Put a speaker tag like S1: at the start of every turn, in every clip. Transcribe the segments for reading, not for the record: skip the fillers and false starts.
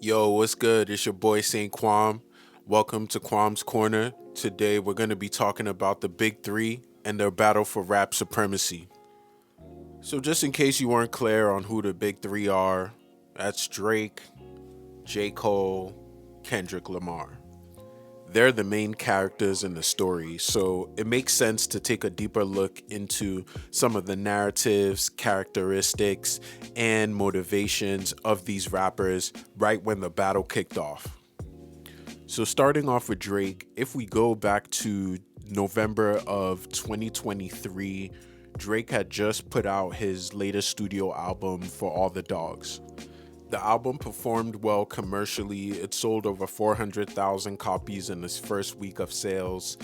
S1: Yo, what's good? It's your boy Saint Quam. Welcome to Quam's Corner. Today we're going to be talking about the big three and their battle for rap supremacy. So, just in case you weren't clear on who the big three are, that's Drake, J. Cole, Kendrick Lamar. They're the main characters in the story, so it makes sense to take a deeper look into some of the narratives, characteristics, and motivations of these rappers right when the battle kicked off. So, starting off with Drake, if we go back to November of 2023, Drake had just put out his latest studio album, For All the Dogs. The album performed well commercially. It sold over 400,000 copies in its first week of sales.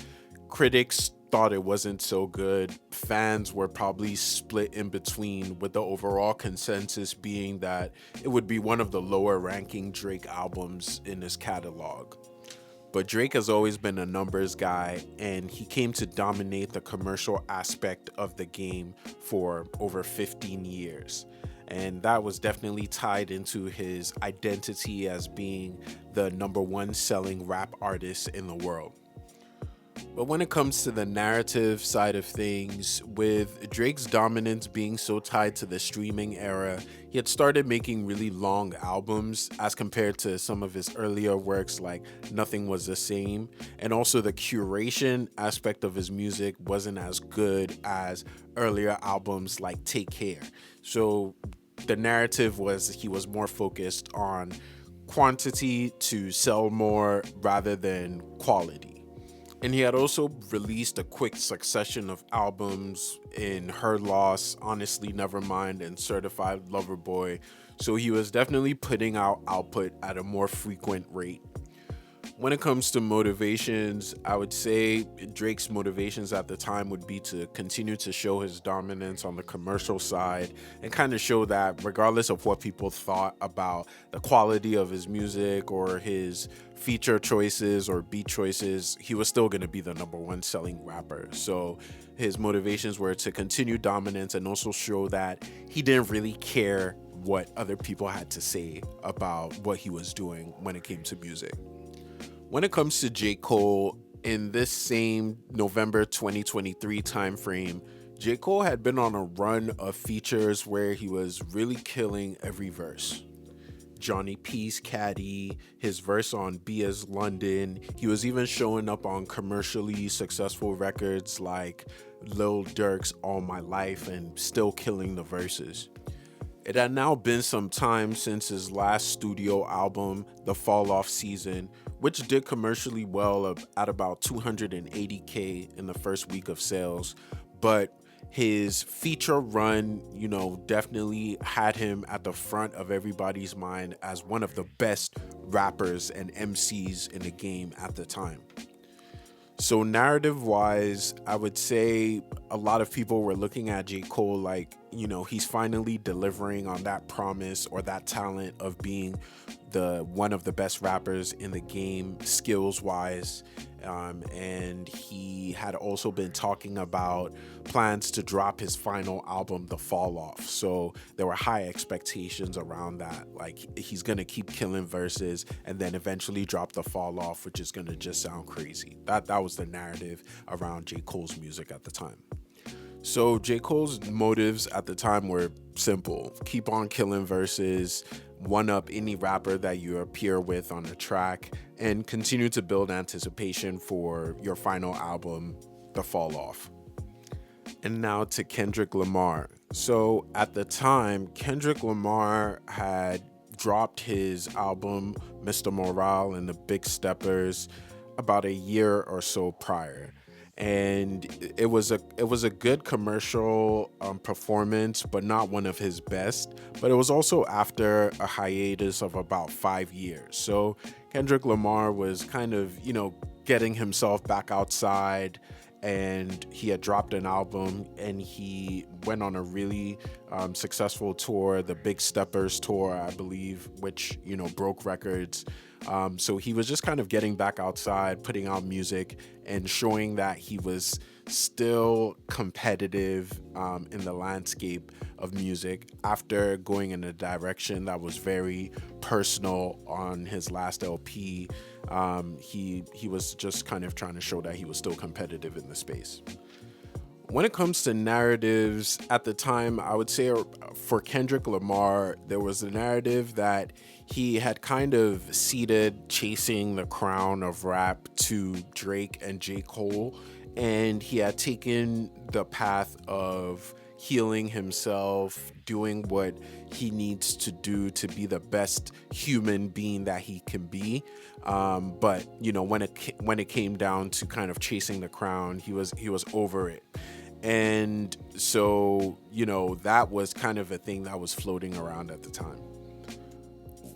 S1: Critics thought it wasn't so good. Fans were probably split in between, with the overall consensus being that it would be one of the lower ranking Drake albums in his catalog. But Drake has always been a numbers guy, and he came to dominate the commercial aspect of the game for over 15 years. And that was definitely tied into his identity as being the number one selling rap artist in the world. But when it comes to the narrative side of things, with Drake's dominance being so tied to the streaming era, he had started making really long albums as compared to some of his earlier works like Nothing Was the Same. And also, the curation aspect of his music wasn't as good as earlier albums like Take Care. So, the narrative was he was more focused on quantity to sell more rather than quality. And he had also released a quick succession of albums in Her Loss, Honestly Nevermind, and Certified Lover Boy. So he was definitely putting out output at a more frequent rate. When it comes to motivations, I would say Drake's motivations at the time would be to continue to show his dominance on the commercial side and kind of show that regardless of what people thought about the quality of his music or his feature choices or beat choices, he was still going to be the number one selling rapper. So his motivations were to continue dominance and also show that he didn't really care what other people had to say about what he was doing when it came to music. When it comes to J. Cole, in this same November 2023 timeframe, J. Cole had been on a run of features where he was really killing every verse. Johnny P's Caddy, his verse on B as London. He was even showing up on commercially successful records like Lil Durk's All My Life and still killing the verses. It had now been some time since his last studio album, The Fall Off Season, which did commercially well at about 280K in the first week of sales. But his feature run, definitely had him at the front of everybody's mind as one of the best rappers and MCs in the game at the time. So narrative wise, I would say a lot of people were looking at J. Cole like, he's finally delivering on that promise or that talent of being the one of the best rappers in the game skills wise. And he had also been talking about plans to drop his final album, The Fall Off. So there were high expectations around that. Like he's gonna keep killing verses and then eventually drop The Fall Off, which is gonna just sound crazy. That was the narrative around J. Cole's music at the time. So J. Cole's motives at the time were simple: keep on killing verses, one up any rapper that you appear with on the track, and continue to build anticipation for your final album, The Fall Off. And now to Kendrick Lamar. So at the time, Kendrick Lamar had dropped his album, Mr. Morale and the Big Steppers, about a year or so prior. And it was a good commercial performance, but not one of his best. But it was also after a hiatus of about 5 years. So Kendrick Lamar was kind of getting himself back outside, and he had dropped an album and he went on a really successful tour, the Big Steppers tour, I believe, which broke records. So he was just kind of getting back outside, putting out music, and showing that he was still competitive in the landscape of music after going in a direction that was very personal on his last LP. He was just kind of trying to show that he was still competitive in the space. When it comes to narratives at the time, I would say for Kendrick Lamar, there was a narrative that he had kind of ceded chasing the crown of rap to Drake and J. Cole, and he had taken the path of healing himself, doing what he needs to do to be the best human being that he can be. But when it came down to kind of chasing the crown, he was over it. And so, that was kind of a thing that was floating around at the time.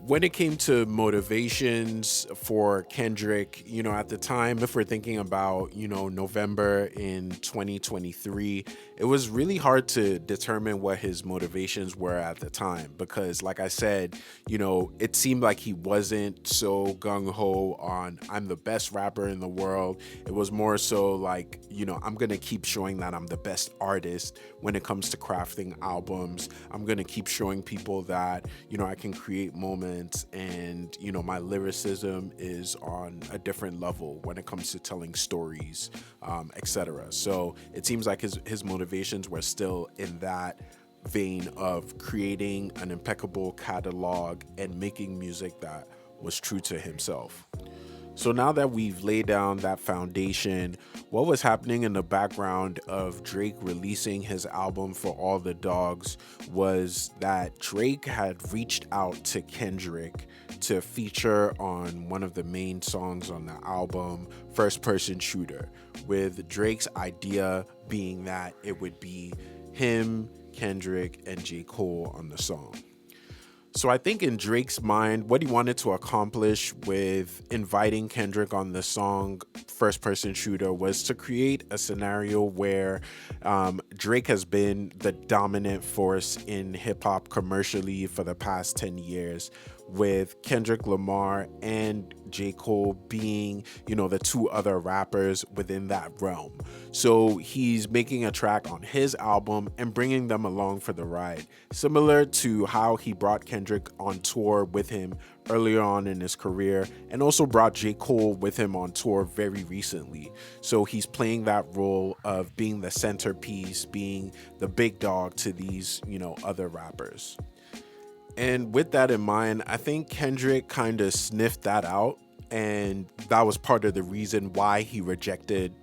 S1: When it came to motivations for Kendrick, at the time, if we're thinking about, November in 2023, it was really hard to determine what his motivations were at the time because, like I said, it seemed like he wasn't so gung-ho on I'm the best rapper in the world. It was more so like, I'm going to keep showing that I'm the best artist when it comes to crafting albums. I'm going to keep showing people that, I can create moments and my lyricism is on a different level when it comes to telling stories, etc. So it seems like his motivations were still in that vein of creating an impeccable catalog and making music that was true to himself. So now that we've laid down that foundation, what was happening in the background of Drake releasing his album For All the Dogs was that Drake had reached out to Kendrick to feature on one of the main songs on the album, First Person Shooter, with Drake's idea being that it would be him, Kendrick, and J. Cole on the song. So I think in Drake's mind, what he wanted to accomplish with inviting Kendrick on the song First Person Shooter was to create a scenario where Drake has been the dominant force in hip hop commercially for the past 10 years, with Kendrick Lamar and J. Cole being, the two other rappers within that realm. So he's making a track on his album and bringing them along for the ride, similar to how he brought Kendrick on tour with him earlier on in his career and also brought J. Cole with him on tour very recently. So he's playing that role of being the centerpiece, being the big dog to these, other rappers. And with that in mind, I think Kendrick kind of sniffed that out, and that was part of the reason why he rejected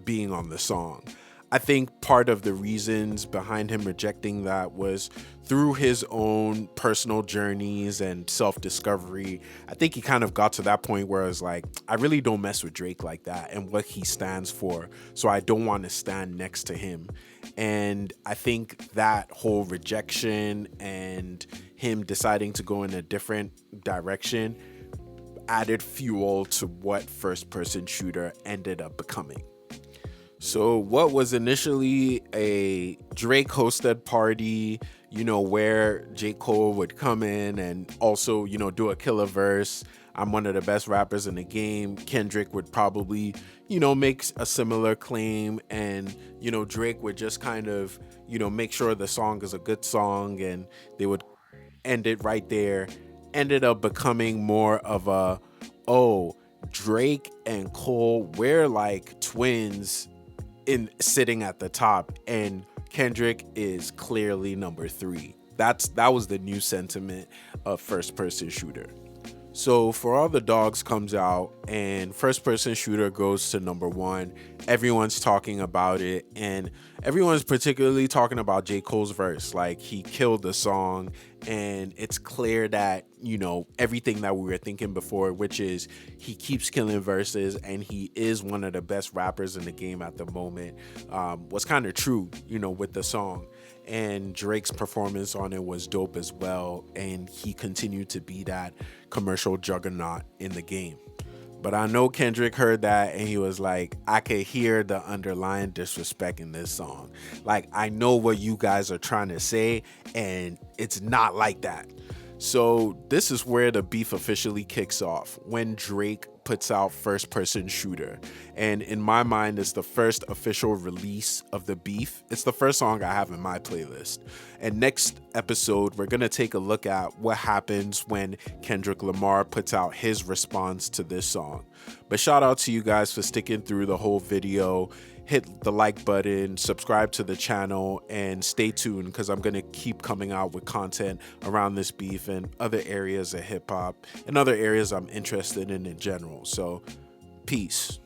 S1: being on the song. I think part of the reasons behind him rejecting that was through his own personal journeys and self-discovery. I think he kind of got to that point where it's like, I really don't mess with Drake like that and what he stands for, so I don't want to stand next to him. And I think that whole rejection and him deciding to go in a different direction added fuel to what First Person Shooter ended up becoming. So what was initially a Drake hosted party, where J. Cole would come in and also, do a killer verse. I'm one of the best rappers in the game. Kendrick would probably, make a similar claim, and, Drake would just kind of, make sure the song is a good song, and they would end it right there. Ended up becoming more of a, Drake and Cole, we're like twins in sitting at the top, and Kendrick is clearly number 3. That was the new sentiment of First Person Shooter. So For All the Dogs comes out and First Person Shooter goes to number 1. Everyone's talking about it, and everyone's particularly talking about J. Cole's verse. Like, he killed the song, and it's clear that, everything that we were thinking before, which is he keeps killing verses and he is one of the best rappers in the game at the moment, was kind of true, with the song. And Drake's performance on it was dope as well, and he continued to be that commercial juggernaut in the game. But I know Kendrick heard that and he was like, I could hear the underlying disrespect in this song. Like, I know what you guys are trying to say, and it's not like that. So this is where the beef officially kicks off, when Drake puts out First Person Shooter. And in my mind, it's the first official release of the beef. It's the first song I have in my playlist. And next episode, we're going to take a look at what happens when Kendrick Lamar puts out his response to this song. But shout out to you guys for sticking through the whole video. Hit the like button, subscribe to the channel, and stay tuned because I'm going to keep coming out with content around this beef and other areas of hip hop and other areas I'm interested in general. So, peace.